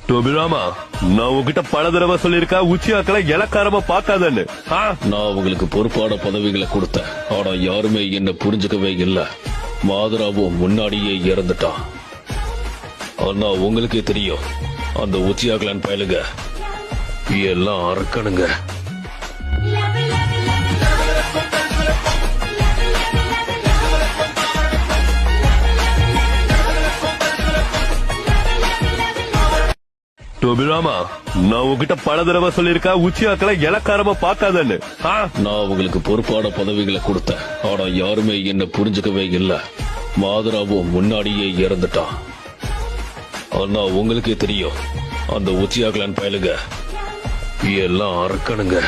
டோபிராமா, நான் உங்ககிட்ட பல தடவை சொல்லிருக்கேன் உச்சியாக்களை இலக்காரமா பாக்காதன்னு. நான் உங்களுக்கு பொறுப்பான பதவிகளை கொடுத்தேன், ஆனா யாருமே என்ன புரிஞ்சுக்கவே இல்ல. மாதராவும் முன்னாடியே இறந்துட்டான். ஆனா உங்களுக்கே தெரியும், அந்த உச்சியாக்கலான் பயலுங்க எல்லாம் அறக்கணுங்க. டோபிராமா, நான் உங்ககிட்ட பல தடவை சொல்லிருக்கேன் உச்சியாக்களை இலக்காரமா பாக்காதன்னு. நான் உங்களுக்கு பொறுப்பான பதவிகளை கொடுத்தேன், ஆனா யாருமே என்ன புரிஞ்சுக்கவே இல்ல. மாதராவும் முன்னாடியே இறந்துட்டான். ஆனா உங்களுக்கே தெரியும், அந்த உச்சியாக்கலான் பயலுங்க எல்லாம் அறக்கணுங்க.